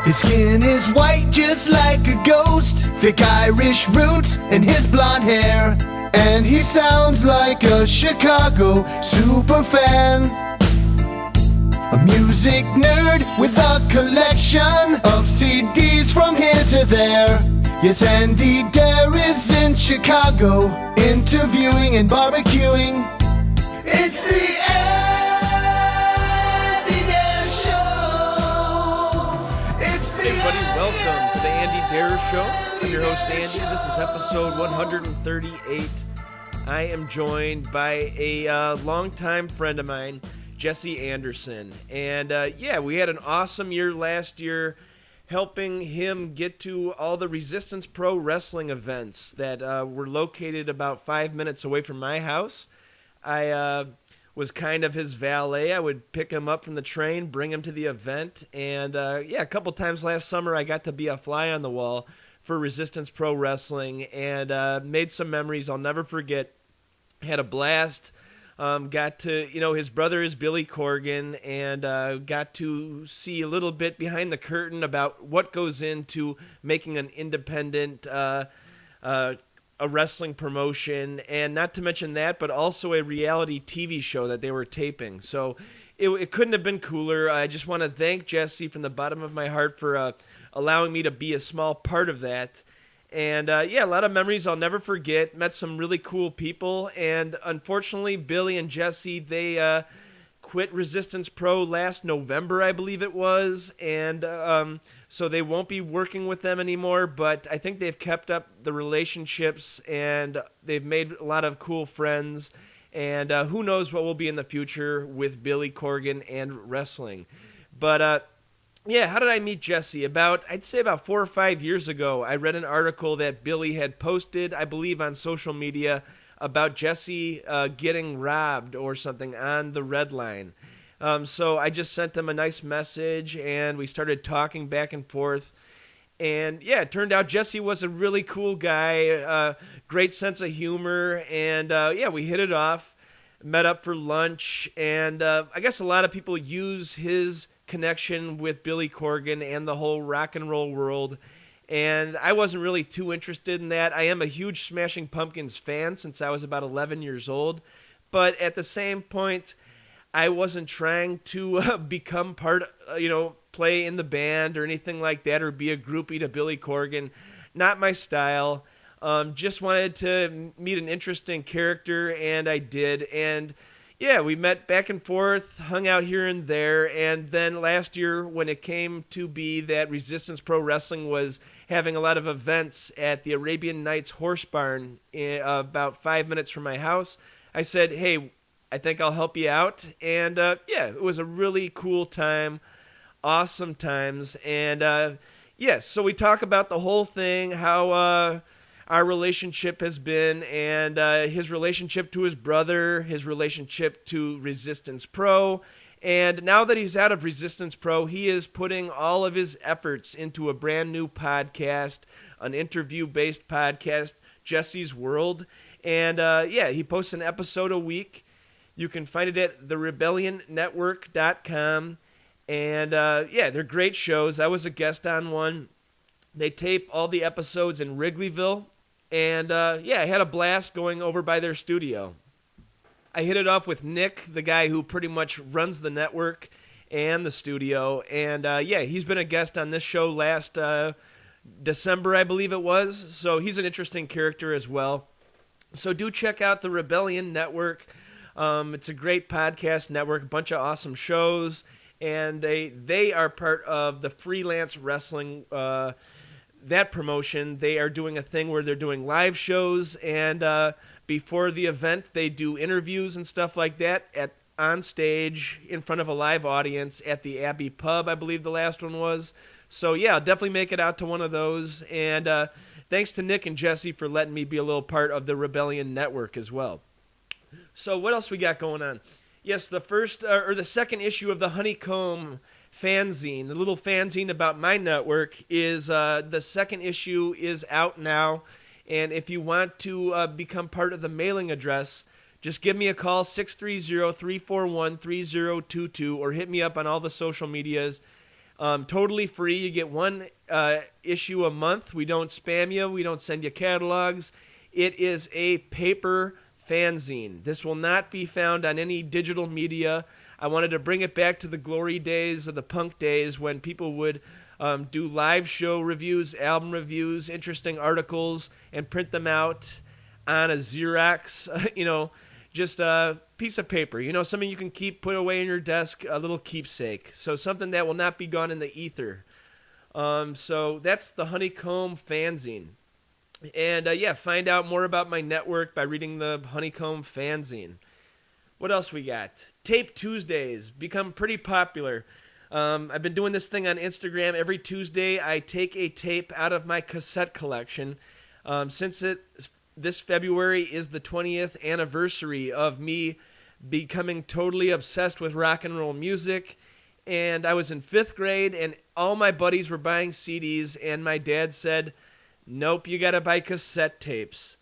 His skin is white just like a ghost, thick Irish roots in his blonde hair, and he sounds like a Chicago superfan. A music nerd with a collection of CDs from here to there. Yes, Andy Dare is in Chicago, interviewing and barbecuing. It's the Andy Dare Show. It's the Hey everybody, welcome to the Andy Dare Show. I'm your host Andy. This is episode 138. I am joined by a longtime friend of mine, Jesse Andersen. And we had an awesome year last year, helping him get to all the Resistance Pro Wrestling events that were located about 5 minutes away from my house. I was kind of his valet. I would pick him up from the train, bring him to the event, and a couple times last summer I got to be a fly on the wall for Resistance Pro Wrestling and made some memories I'll never forget. Had a blast. Got to, his brother is Billy Corgan, and got to see a little bit behind the curtain about what goes into making an independent a wrestling promotion, and not to mention that, but also a reality TV show that they were taping. So it couldn't have been cooler. I just want to thank Jesse from the bottom of my heart for allowing me to be a small part of that. And a lot of memories I'll never forget. Met some really cool people, and unfortunately, Billy and Jesse, they quit Resistance Pro last November, I believe it was, and so they won't be working with them anymore, but I think they've kept up the relationships, and they've made a lot of cool friends, and who knows what will be in the future with Billy Corgan and wrestling. But how did I meet Jesse? I'd say about 4 or 5 years ago, I read an article that Billy had posted, I believe on social media, about Jesse getting robbed or something on the Red Line. So I just sent him a nice message, and we started talking back and forth. And it turned out Jesse was a really cool guy, great sense of humor, and we hit it off, met up for lunch, and I guess a lot of people use his connection with Billy Corgan and the whole rock and roll world, and I wasn't really too interested in that. I am a huge Smashing Pumpkins fan since I was about 11 years old, but at the same point, I wasn't trying to become part, play in the band or anything like that, or be a groupie to Billy Corgan. Not my style. Just wanted to meet an interesting character, and I did, and we met back and forth, hung out here and there, and then last year when it came to be that Resistance Pro Wrestling was having a lot of events at the Arabian Nights Horse Barn about 5 minutes from my house, I said, hey, I think I'll help you out, and it was a really cool time, awesome times, and so we talk about the whole thing, how our relationship has been, and his relationship to his brother, his relationship to Resistance Pro. And now that he's out of Resistance Pro, he is putting all of his efforts into a brand new podcast, an interview-based podcast, Jesse's World. And he posts an episode a week. You can find it at therebellionnetwork.com. And they're great shows. I was a guest on one. They tape all the episodes in Wrigleyville. And, I had a blast going over by their studio. I hit it off with Nick, the guy who pretty much runs the network and the studio. And, he's been a guest on this show last December, I believe it was. So he's an interesting character as well. So do check out the Rebellion Network. It's a great podcast network, a bunch of awesome shows. And they are part of the Freelance Wrestling that promotion. They are doing a thing where they're doing live shows, and before the event they do interviews and stuff like that on stage in front of a live audience at the Abbey Pub, I believe the last one was. So I'll definitely make it out to one of those, and thanks to Nick and Jesse for letting me be a little part of the Rebellion Network as well. So what else we got going on? Yes, the second issue of the Honeycomb fanzine, the little fanzine about my network, is the second issue is out now. And if you want to become part of the mailing address, just give me a call, 630-341-3022, or hit me up on all the social medias. Totally free. You get one issue a month. We don't spam you. We don't send you catalogs. It is a paper fanzine. This will not be found on any digital media. I wanted to bring it back to the glory days of the punk days when people would do live show reviews, album reviews, interesting articles, and print them out on a Xerox, just a piece of paper, something you can keep, put away in your desk, a little keepsake. So something that will not be gone in the ether. So that's the Honeycomb fanzine. And find out more about my network by reading the Honeycomb fanzine. What else we got? Tape Tuesdays become pretty popular. I've been doing this thing on Instagram. Every Tuesday, I take a tape out of my cassette collection. Since this February is the 20th anniversary of me becoming totally obsessed with rock and roll music. And I was in 5th grade, and all my buddies were buying CDs, and my dad said, nope, you got to buy cassette tapes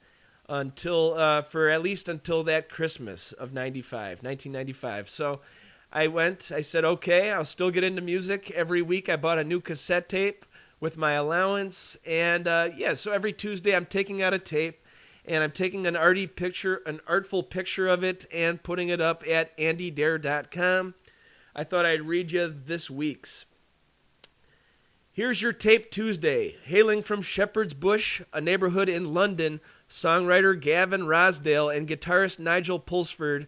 for at least until that Christmas of 1995. So I said, okay, I'll still get into music. Every week I bought a new cassette tape with my allowance. And so every Tuesday I'm taking out a tape, and I'm taking an artful picture of it and putting it up at andydare.com. I thought I'd read you this week's. Here's your Tape Tuesday. Hailing from Shepherd's Bush, a neighborhood in London, songwriter Gavin Rosdale and guitarist Nigel Pulsford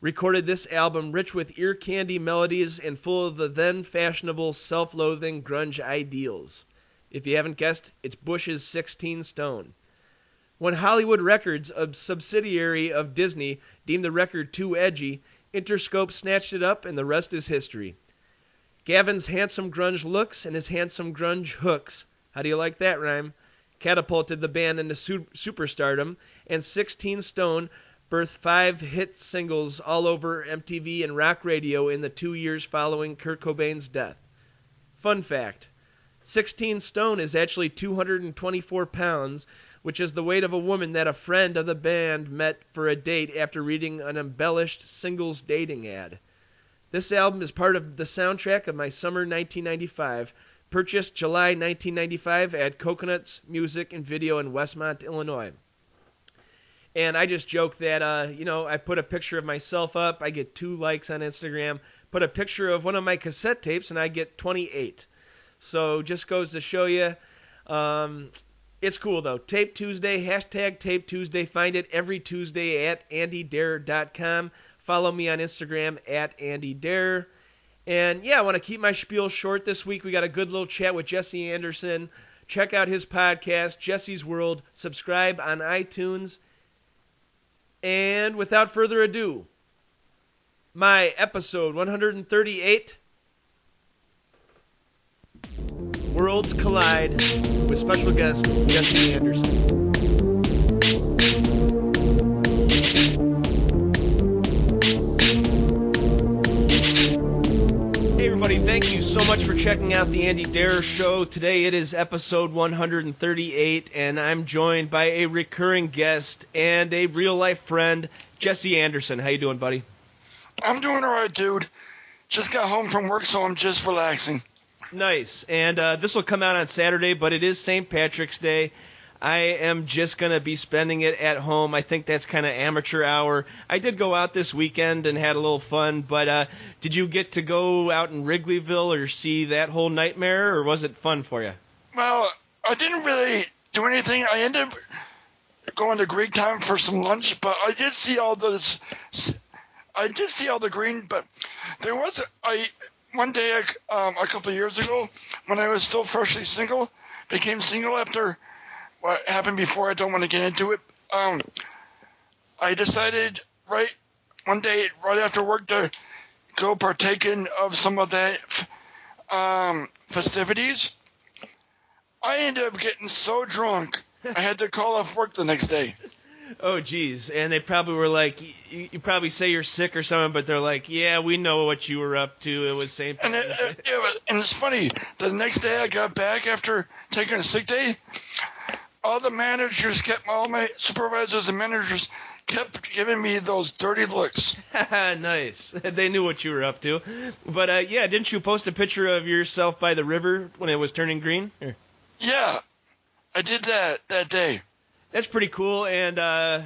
recorded this album rich with ear candy melodies and full of the then fashionable self-loathing grunge ideals. If you haven't guessed, it's Bush's 16 Stone. When Hollywood Records, a subsidiary of Disney, deemed the record too edgy, Interscope snatched it up and the rest is history. Gavin's handsome grunge looks and his handsome grunge hooks, how do you like that rhyme, catapulted the band into superstardom, and 16 Stone birthed 5 hit singles all over MTV and rock radio in the 2 years following Kurt Cobain's death. Fun fact, 16 Stone is actually 224 pounds, which is the weight of a woman that a friend of the band met for a date after reading an embellished singles dating ad. This album is part of the soundtrack of my summer 1995, purchased July 1995 at Coconuts Music and Video in Westmont, Illinois. And I just joke that, I put a picture of myself up, I get 2 likes on Instagram, put a picture of one of my cassette tapes, and I get 28. So just goes to show you, it's cool though. Tape Tuesday, hashtag Tape Tuesday, find it every Tuesday at andydare.com. Follow me on Instagram at andydare. And I want to keep my spiel short this week. We got a good little chat with Jesse Andersen. Check out his podcast, Jesse's World. Subscribe on iTunes. And without further ado, my episode 138, Worlds Collide, with special guest Jesse Andersen. Thank you so much for checking out the Andy Dare Show. Today it is episode 138, and I'm joined by a recurring guest and a real-life friend, Jesse Andersen. How you doing, buddy? I'm doing all right, dude. Just got home from work, so I'm just relaxing. Nice. And this will come out on Saturday, but it is St. Patrick's Day. I am just going to be spending it at home. I think that's kind of amateur hour. I did go out this weekend and had a little fun, but did you get to go out in Wrigleyville or see that whole nightmare, or was it fun for you? Well, I didn't really do anything. I ended up going to Greek Town for some lunch, but I did see all the green, but there was one day a couple of years ago when I was still freshly single, became single after what happened before. I don't want to get into it. I decided one day right after work to go partake of some of the festivities. I ended up getting so drunk I had to call off work the next day. Oh, geez. And they probably were like, you probably say you're sick or something, but they're like, yeah, we know what you were up to. It was St. Patrick's Day. And it's funny. The next day I got back after taking a sick day. All the managers all my supervisors and managers kept giving me those dirty looks. Nice. They knew what you were up to. But yeah, didn't you post a picture of yourself by the river when it was turning green? Or? Yeah, I did that day. That's pretty cool, and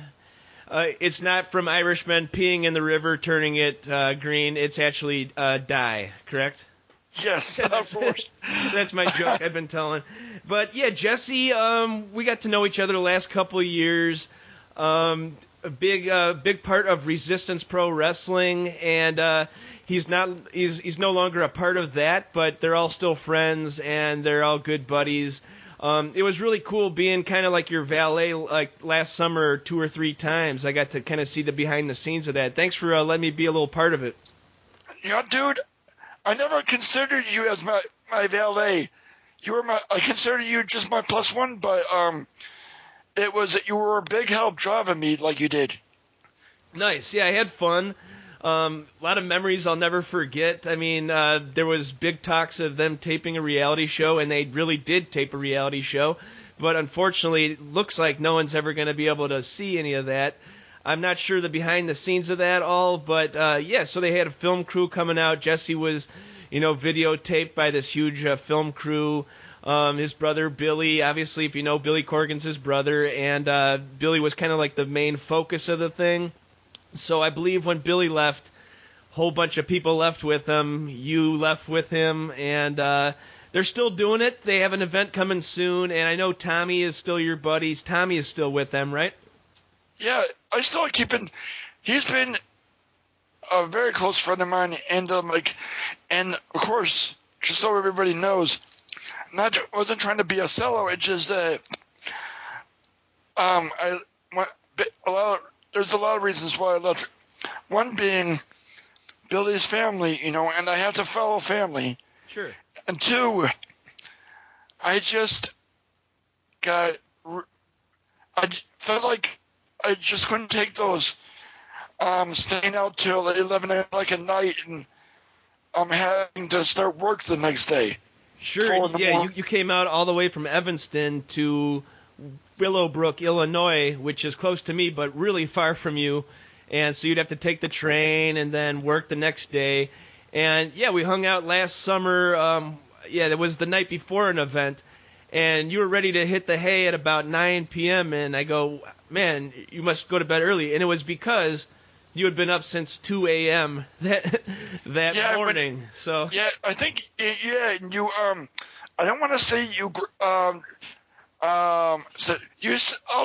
it's not from Irishmen peeing in the river, turning it green. It's actually dye, correct? Yes, of course. That's my joke I've been telling. But yeah, Jesse, we got to know each other the last couple of years. A big part of Resistance Pro Wrestling, and he's no longer a part of that, but they're all still friends and they're all good buddies. It was really cool being kind of like your valet like last summer 2 or 3 times. I got to kind of see the behind the scenes of that. Thanks for letting me be a little part of it. Yeah, dude, I never considered you as my valet. I considered you just my plus one, but it was that you were a big help driving me like you did. Nice. Yeah, I had fun. A lot of memories I'll never forget. I mean, there was big talks of them taping a reality show, and they really did tape a reality show. But unfortunately, it looks like no one's ever going to be able to see any of that. I'm not sure the behind the scenes of that all, but yeah, so they had a film crew coming out. Jesse was, videotaped by this huge film crew. His brother Billy, obviously, if you know, Billy Corgan's his brother, and Billy was kind of like the main focus of the thing. So I believe when Billy left, a whole bunch of people left with him. You left with him, and they're still doing it. They have an event coming soon, and I know Tommy is still your buddies. Tommy is still with them, right? Yeah, I still keep in. He's been a very close friend of mine, and and of course, just so everybody knows, wasn't trying to be a sellout. It's just that there's a lot of reasons why I left. One being Billy's family, and I have a fellow family. Sure. And 2, I just got. I felt like I just couldn't take those staying out till 11 o'clock at night and having to start work the next day. Sure, yeah, you came out all the way from Evanston to Willowbrook, Illinois, which is close to me, but really far from you. And so you'd have to take the train and then work the next day. And, yeah, we hung out last summer. It was the night before an event. And you were ready to hit the hay at about 9 p.m. And I go, man, you must go to bed early. And it was because you had been up since 2 a.m. that morning. I think you. I don't want to say you. I'll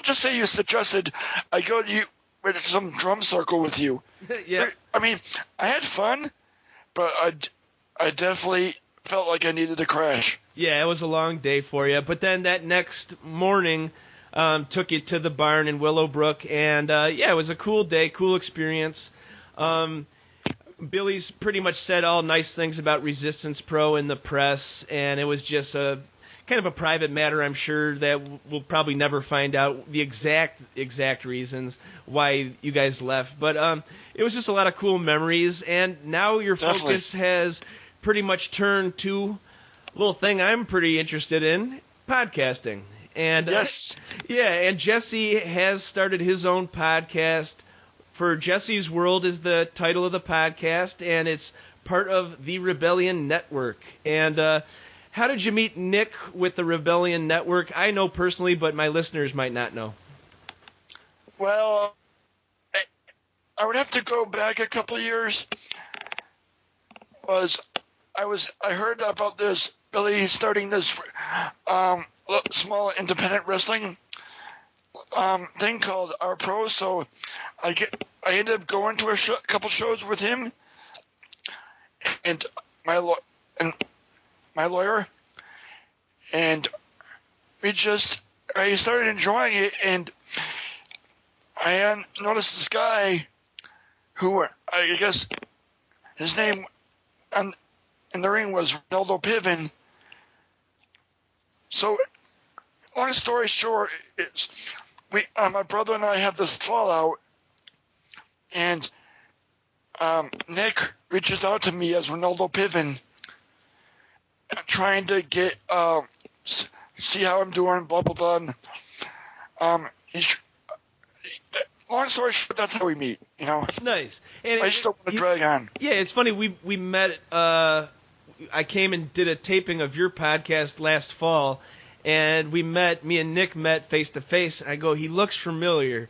just say you suggested I go to you with some drum circle with you. Yeah. I mean, I had fun, but I definitely felt like I needed to crash. Yeah, it was a long day for you. But then that next morning took you to the barn in Willowbrook, and it was a cool day, cool experience. Billy's pretty much said all nice things about Resistance Pro in the press, and it was just a kind of a private matter, I'm sure, that we'll probably never find out the exact reasons why you guys left. But it was just a lot of cool memories, and now your focus has pretty much turned to a little thing I'm pretty interested in, podcasting. And yes. And Jesse has started his own podcast. For Jesse's World is the title of the podcast, and it's part of the Rebellion Network. And how did you meet Nick with the Rebellion Network? I know personally, but my listeners might not know. Well, I would have to go back a couple of years. I heard about this Billy starting this small independent wrestling thing called Our Pro. So I ended up going to a couple shows with him and my lawyer, and I started enjoying it, and I noticed this guy who I guess his name in the ring was Ronaldo Piven. So, long story short, my brother and I have this fallout, and Nick reaches out to me as Ronaldo Piven, trying to get see how I'm doing, blah blah blah. long story short, that's how we meet. Nice. And I just don't want to drag on. Yeah, it's funny. We met. I came and did a taping of your podcast last fall, and me and Nick met face to face. And I go, he looks familiar.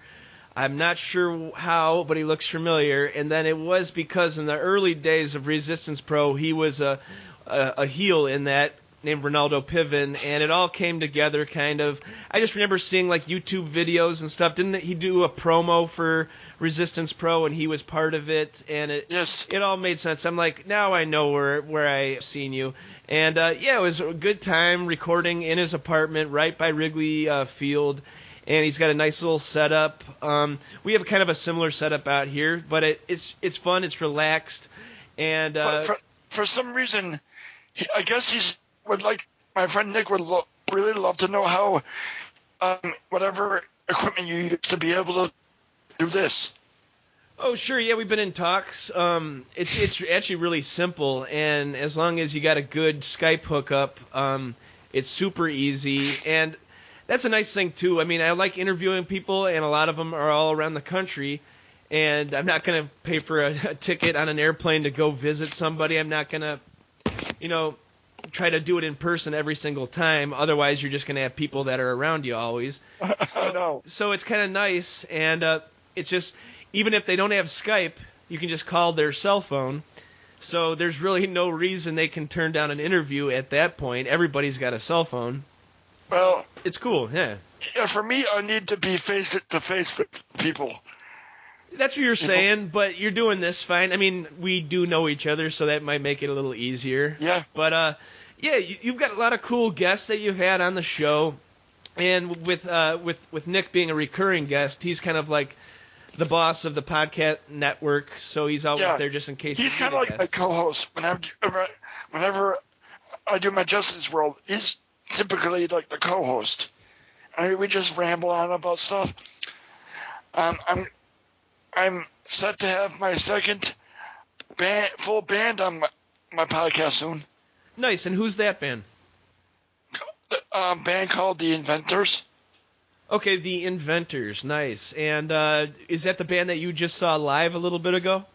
I'm not sure how, but he looks familiar. And then it was because in the early days of Resistance Pro, he was a heel in that, named Ronaldo Piven, and it all came together kind of. I just remember seeing like YouTube videos and stuff. Didn't he do a promo for Resistance Pro, and he was part of it, and it all made sense. I'm like, now I know where I've seen you. And it was a good time recording in his apartment right by Wrigley Field, and he's got a nice little setup. We have kind of a similar setup out here, but it's fun, it's relaxed, and but for some reason, I guess my friend Nick would really love to know how whatever equipment you use to be able to do this. Oh, sure. Yeah, we've been in talks. It's actually really simple, and as long as you got a good Skype hookup, it's super easy. And that's a nice thing, too. I mean, I like interviewing people, and a lot of them are all around the country, and I'm not going to pay for a ticket on an airplane to go visit somebody. I'm not going to, try to do it in person every single time. Otherwise, you're just going to have people that are around you always. I know. So it's kind of nice, and it's just, even if they don't have Skype, you can just call their cell phone. So there's really no reason they can turn down an interview at that point. Everybody's got a cell phone. Well, it's cool, yeah. Yeah, for me, I need to be face-to-face with people. That's what you're saying, but you're doing this fine. I mean, we do know each other, so that might make it a little easier. Yeah. But, you've got a lot of cool guests that you've had on the show. And with Nick being a recurring guest, he's kind of like the boss of the podcast network, so he's always there just in case. He's kind of like my co-host. Whenever I do my Justice World, he's typically like the co-host. I mean, we just ramble on about stuff. I'm set to have my second full band on my podcast soon. Nice. And who's that band? The band called The Inventors. Okay, The Inventors. Nice. And is that the band that you just saw live a little bit ago?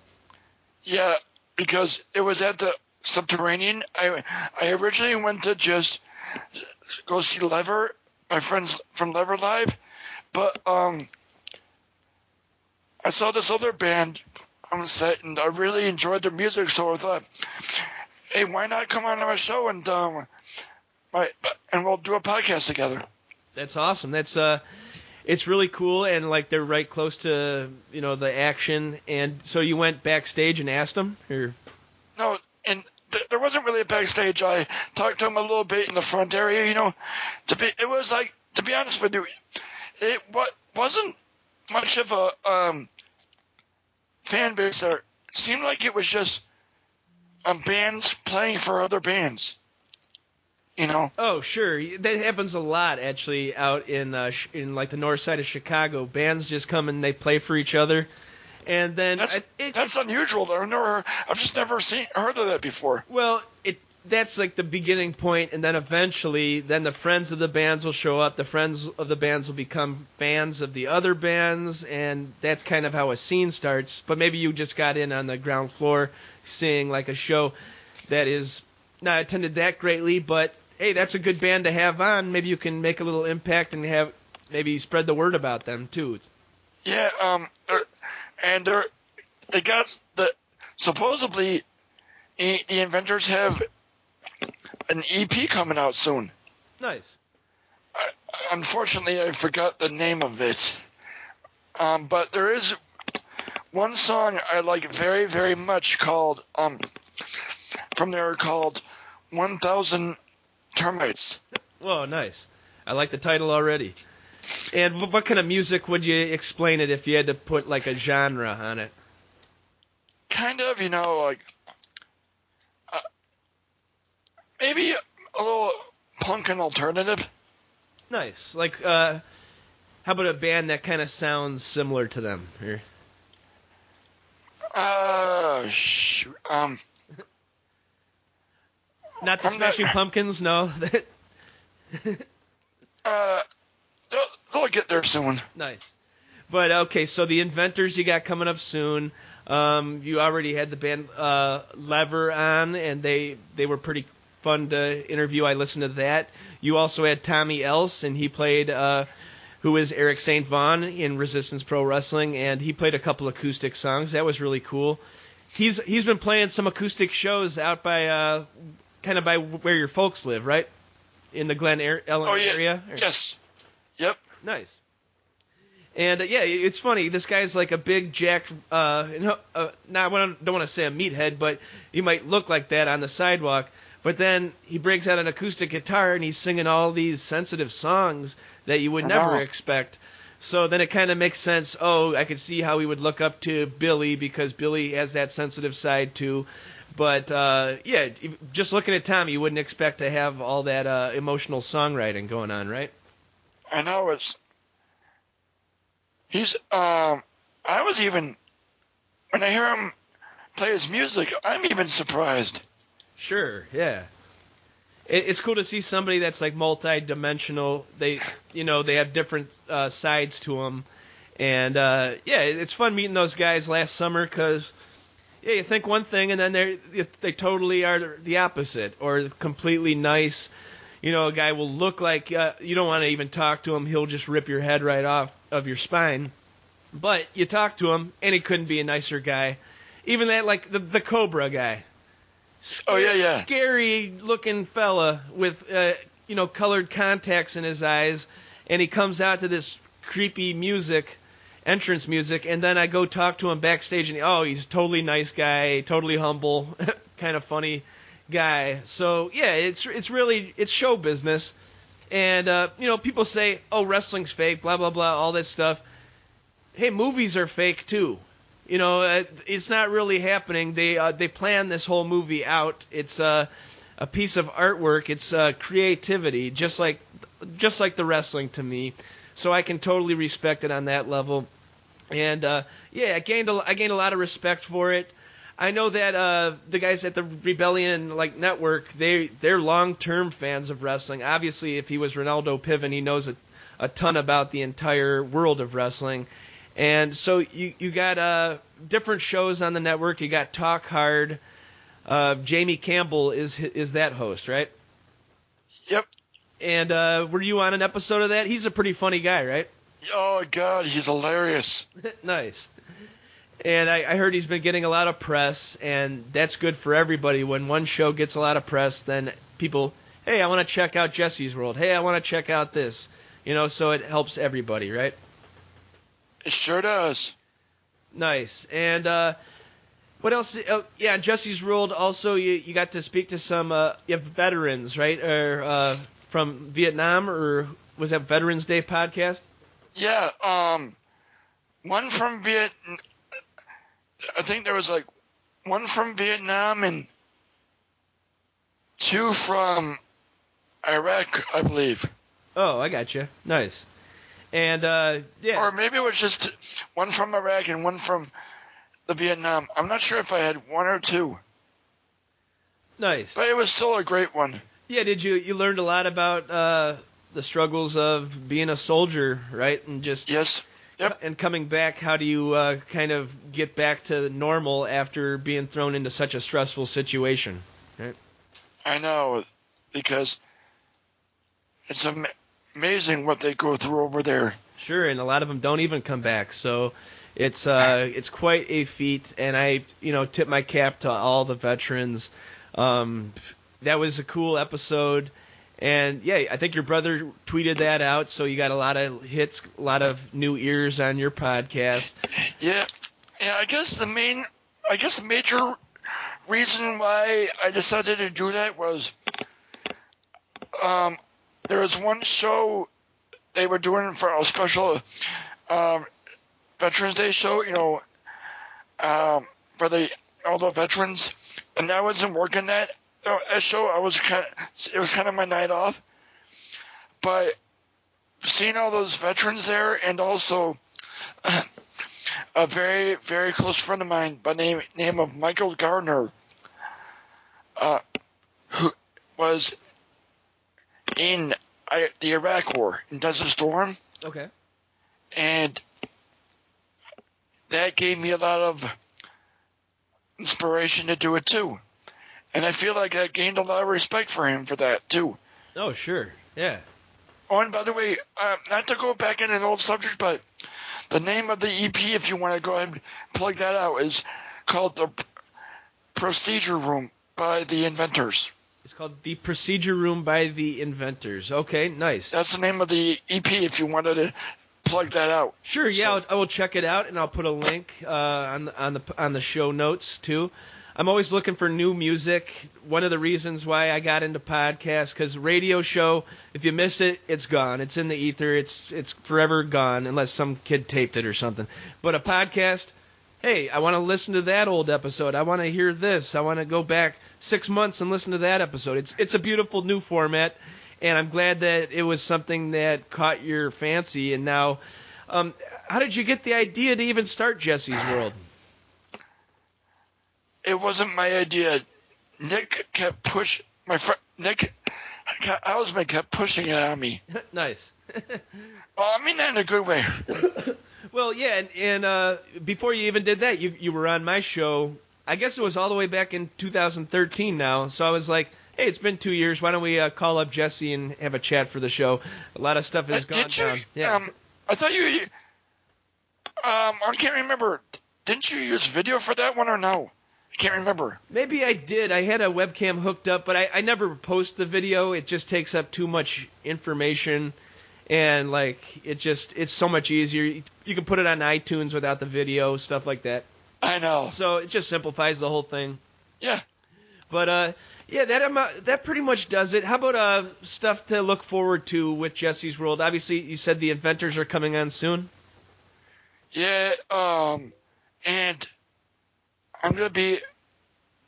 Yeah, because it was at the Subterranean. I originally went to just go see Lever, my friends from Lever Live, but I saw this other band on the set, and I really enjoyed their music, so I thought, hey, why not come on our show and we'll do a podcast together. That's awesome. That's it's really cool, and like they're right close to the action. And so you went backstage and asked them, or? No, and there wasn't really a backstage. I talked to them a little bit in the front area. It was like, to be honest with you, it wasn't much of a fan base there. It seemed like it was just bands playing for other bands. Oh, sure. That happens a lot, actually, out in like the north side of Chicago. Bands just come and they play for each other, and then that's unusual. I've just never heard of that before. Well, that's like the beginning point, and then eventually, the friends of the bands will show up. The friends of the bands will become fans of the other bands, and that's kind of how a scene starts. But maybe you just got in on the ground floor, seeing like a show that is not attended that greatly, but hey, that's a good band to have on. Maybe you can make a little impact and maybe spread the word about them too. Yeah, they got supposedly the Inventors have an EP coming out soon. Nice. Unfortunately, I forgot the name of it. But there is one song I like very, very much called 1,000 Termites. Whoa, nice. I like the title already. And what kind of music would you explain it if you had to put like a genre on it? Kind of, like maybe a little punk and alternative. Nice. Like, how about a band that kind of sounds similar to them? Here. Shoot. Not the Smashing Pumpkins, no. They'll get there soon. Nice. But okay, so the Inventors you got coming up soon. You already had the band Lever on, and they were pretty fun to interview. I listened to that. You also had Tommy Else, and he played, who is Eric St. Vaughn in Resistance Pro Wrestling, and he played a couple acoustic songs. That was really cool. He's been playing some acoustic shows out by kind of by where your folks live, right? In the Glen Ellen area? Yes. Yep. Nice. And yeah, it's funny. This guy's like a big jacked. Now I don't want to say a meathead, but he might look like that on the sidewalk. But then he breaks out an acoustic guitar and he's singing all these sensitive songs that you would never expect. So then it kind of makes sense. Oh, I could see how he would look up to Billy because Billy has that sensitive side too. But yeah, just looking at Tommy, you wouldn't expect to have all that emotional songwriting going on, right? I know I was even, when I hear him play his music, I'm even surprised. Sure, yeah. It's cool to see somebody that's like multi-dimensional. They have different sides to them, and yeah, it's fun meeting those guys last summer because yeah, you think one thing and then they totally are the opposite or completely nice. You know, a guy will look like you don't want to even talk to him. He'll just rip your head right off of your spine. But you talk to him, and he couldn't be a nicer guy. Even that, like the Cobra guy. Scary-looking fella with colored contacts in his eyes, and he comes out to this creepy entrance music, and then I go talk to him backstage, and he's a totally nice guy, totally humble, kind of funny guy. So yeah, it's show business, and people say, oh, wrestling's fake, blah blah blah, all that stuff. Hey, movies are fake too. It's not really happening. They plan this whole movie out. It's a piece of artwork. It's creativity, just like the wrestling to me. So I can totally respect it on that level. And yeah, I gained a lot of respect for it. I know that the guys at the Rebellion network, they're long-term fans of wrestling. Obviously, if he was Ronaldo Piven, he knows a ton about the entire world of wrestling. And so you got different shows on the network. You got Talk Hard. Jamie Campbell is that host, right? Yep. And were you on an episode of that? He's a pretty funny guy, right? Oh, God, he's hilarious. Nice. And I heard he's been getting a lot of press, and that's good for everybody. When one show gets a lot of press, then people, hey, I want to check out Jesse's World. Hey, I want to check out this. So it helps everybody, right? It sure does. Nice. And what else? Oh, yeah, Jesse's World, also, you got to speak to some veterans, right? Or from Vietnam, or was that Veterans Day podcast? Yeah, one from Vietnam. I think there was one from Vietnam and two from Iraq, I believe. Oh, I got you. Nice. And yeah. Or maybe it was just one from Iraq and one from the Vietnam. I'm not sure if I had one or two. Nice. But it was still a great one. Yeah, you learned a lot about the struggles of being a soldier, right? And just yes. Yep. And coming back, how do you kind of get back to normal after being thrown into such a stressful situation? Right? I know, because it's amazing what they go through over there. Sure, and a lot of them don't even come back. So it's quite a feat, and I tip my cap to all the veterans. That was a cool episode. And, yeah, I think your brother tweeted that out, so you got a lot of hits, a lot of new ears on your podcast. Yeah, I guess the major reason why I decided to do that was there was one show they were doing for a special Veterans Day show, for all the veterans, and I wasn't working that show. It was kind of my night off, but seeing all those veterans there, and also a very, very close friend of mine by name of Michael Gardner, who was in the Iraq War in Desert Storm. Okay. And that gave me a lot of inspiration to do it too. And I feel like I gained a lot of respect for him for that too. Oh, sure. Yeah. Oh, and by the way, not to go back in an old subject, but the name of the EP, if you want to go ahead and plug that out, is called The Procedure Room by The Inventors. It's called The Procedure Room by The Inventors. Okay, nice. That's the name of the EP if you wanted to plug that out. Sure, yeah, I will check it out, and I'll put a link on the show notes too. I'm always looking for new music. One of the reasons why I got into podcasts, because radio show, if you miss it, it's gone. It's in the ether. It's forever gone unless some kid taped it or something. But a podcast, hey, I want to listen to that old episode. I want to hear this. I want to go back 6 months and listen to that episode. It's a beautiful new format, and I'm glad that it was something that caught your fancy. And now, how did you get the idea to even start Jesse's World? It wasn't my idea. Nick kept pushing Hausman kept pushing it on me. Nice. Well, I mean that in a good way. Well, yeah, and before you even did that, you were on my show. I guess it was all the way back in 2013 now. So I was like, hey, it's been 2 years. Why don't we call up Jesse and have a chat for the show? A lot of stuff has gone down. Yeah. I thought you. I can't remember. Didn't you use video for that one or no? I can't remember. Maybe I did. I had a webcam hooked up, but I never post the video. It just takes up too much information, and like it's so much easier. You can put it on iTunes without the video, stuff like that. I know. So it just simplifies the whole thing. Yeah. But yeah, that pretty much does it. How about stuff to look forward to with Jesse's World? Obviously, you said the Inventors are coming on soon. Yeah. And I'm going to be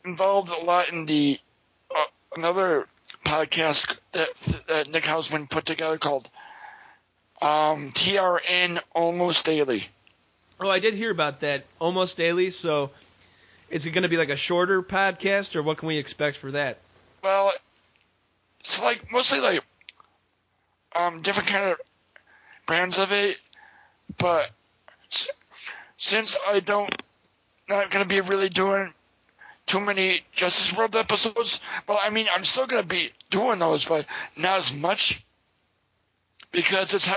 involved a lot in the another podcast that Nick Hausman put together called TRN Almost Daily. Oh, I did hear about that. Almost Daily. So is it going to be like a shorter podcast, or what can we expect for that? Well, it's like mostly like different kind of brands of it, but since I not going to be really doing too many Justice World episodes. Well, I mean, I'm still going to be doing those, but not as much because it's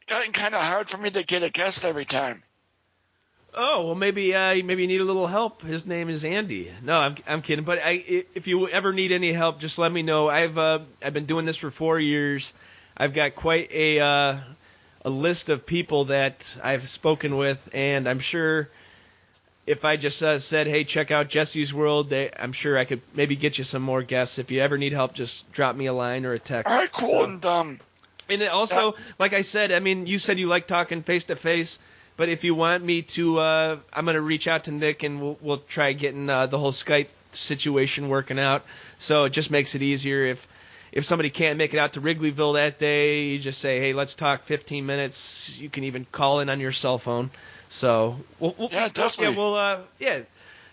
gotten kind of hard for me to get a guest every time. Oh, well, maybe you need a little help. His name is Andy. No, I'm kidding. But if you ever need any help, just let me know. I've been doing this for 4 years. I've got quite a list of people that I've spoken with, and I'm sure if I just said, hey, check out Jesse's World, I'm sure I could maybe get you some more guests. If you ever need help, just drop me a line or a text. All right, cool. So, and also, like I said, I mean, you said you like talking face-to-face, but if you want me to, I'm going to reach out to Nick, and we'll try getting the whole Skype situation working out. So it just makes it easier. If somebody can't make it out to Wrigleyville that day, you just say, hey, let's talk 15 minutes. You can even call in on your cell phone. So, yeah, definitely. Yeah,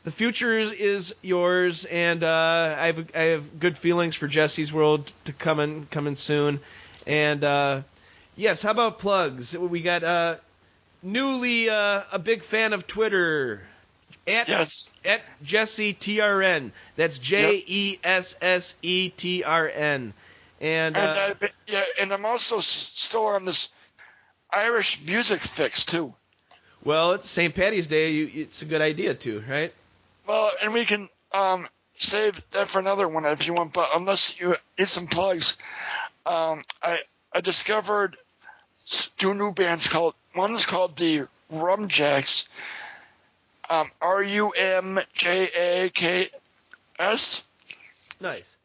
the future is yours, and I have good feelings for Jesse's World to coming soon. And yes, how about plugs? We got newly a big fan of Twitter at Jesse TRN. That's JESSETRN. And I'm also still on this Irish music fix too. Well, it's St. Paddy's Day. It's a good idea too, right? Well, and we can save that for another one if you want. But unless you need some plugs, I discovered two new bands one's called the Rumjacks, RUMJAKS. Nice.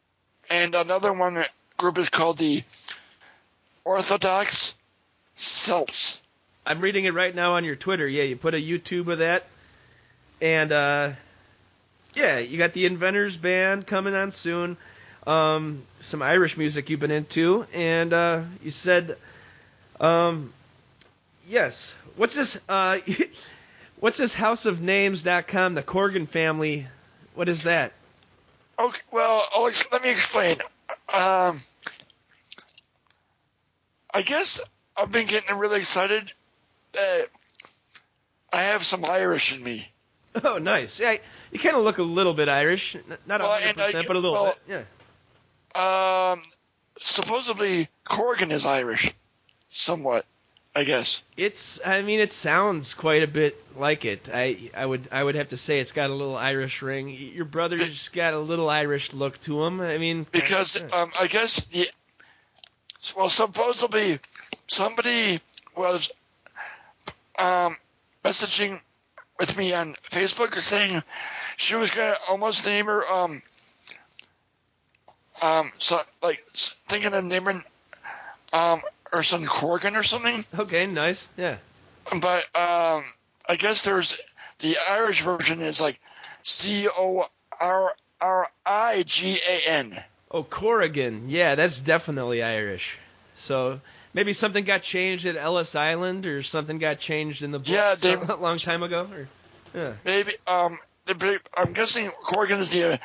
And another group is called the Orthodox Celts. I'm reading it right now on your Twitter. Yeah, you put a YouTube of that. And, yeah, you got the Inventors Band coming on soon. Some Irish music you've been into. And you said, yes. What's this houseofnames.com, the Corgan family? What is that? Okay, well, let me explain. I guess I've been getting really excited that I have some Irish in me. Oh, nice. Yeah, you kind of look a little bit Irish. Not 100%, but a little bit. Yeah. Supposedly Corgan is Irish, somewhat, I guess. It sounds quite a bit like it. I would have to say it's got a little Irish ring. Your brother's got a little Irish look to him. I mean, because I guess supposedly somebody was messaging with me on Facebook saying she was gonna almost name her thinking of naming her son Corgan or something. Okay, nice. Yeah. But I guess there's the Irish version is like Corrigan. Oh, Corrigan. Yeah, that's definitely Irish. So maybe something got changed at Ellis Island, or something got changed in the book a long time ago. Yeah. Maybe. I'm guessing Corrigan is the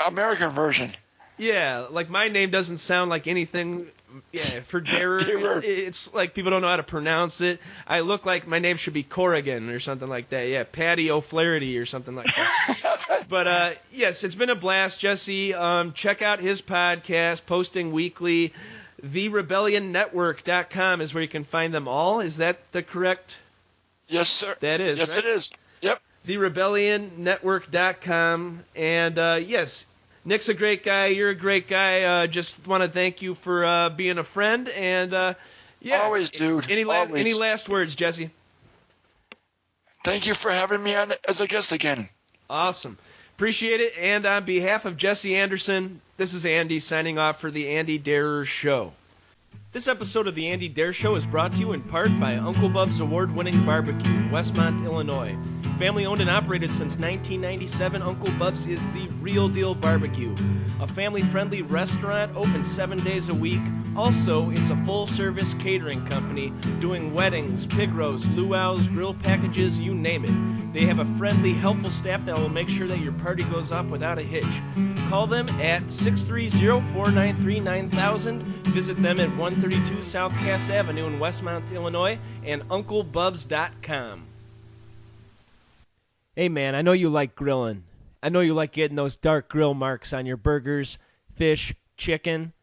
American version. Yeah, like my name doesn't sound like anything. Yeah, for Darer, it's like people don't know how to pronounce it. I look like my name should be Corrigan or something like that. Yeah, Paddy O'Flaherty or something like that. But yes, it's been a blast, Jesse. Check out his podcast, posting weekly. TheRebellionNetwork.com is where you can find them all. Is that the correct? Yes, sir. That is. Yes, right? It is. Yep. TheRebellionNetwork.com. And yes, Nick's a great guy. You're a great guy. Just want to thank you for being a friend. And yeah, always, dude. Any last words, Jesse? Thank you for having me on as a guest again. Awesome. Appreciate it. And on behalf of Jesse Andersen, this is Andy signing off for the Andy Darer Show. This episode of the Andy Dare Show is brought to you in part by Uncle Bub's award-winning barbecue in Westmont, Illinois. Family owned and operated since 1997, Uncle Bub's is the real deal barbecue. A family-friendly restaurant open 7 days a week. Also, it's a full-service catering company doing weddings, pig roasts, luau's, grill packages, you name it. They have a friendly, helpful staff that will make sure that your party goes off without a hitch. Call them at 630-493-9000. Visit them at 132 South Cass Avenue in Westmont, Illinois, and UncleBubs.com. Hey man, I know you like grilling. I know you like getting those dark grill marks on your burgers, fish, chicken.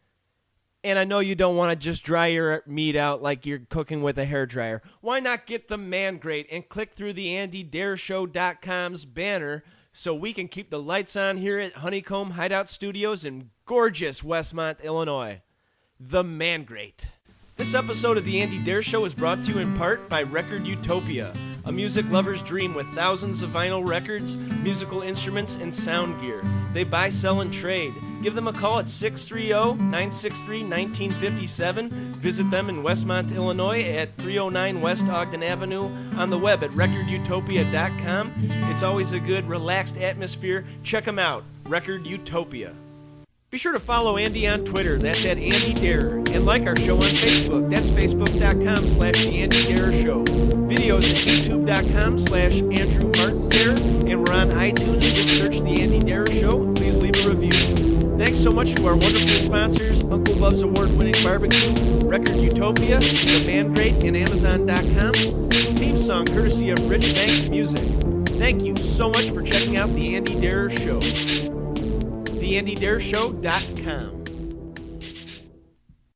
And I know you don't want to just dry your meat out like you're cooking with a hairdryer. Why not get the Man Grate and click through the AndyDareShow.com's banner so we can keep the lights on here at Honeycomb Hideout Studios in gorgeous Westmont, Illinois. The Man Grate. This episode of the Andy Dare Show is brought to you in part by Record Utopia, a music lover's dream with thousands of vinyl records, musical instruments, and sound gear. They buy, sell, and trade. Give them a call at 630-963-1957. Visit them in Westmont, Illinois at 309 West Ogden Avenue, on the web at recordutopia.com. It's always a good, relaxed atmosphere. Check them out, Record Utopia. Be sure to follow Andy on Twitter, that's at Andy Darer, and like our show on Facebook, that's facebook.com/The Andy Darer Show. Videos at youtube.com/Andrew Martin Darer, and we're on iTunes, just search The Andy Darer Show. Please leave a review. Thanks so much to our wonderful sponsors, Uncle Bub's award-winning barbecue, Record Utopia, The Man Grate, and Amazon.com. Theme song courtesy of Rich Banks Music. Thank you so much for checking out The Andy Darer Show. TheAndyDareShow.com.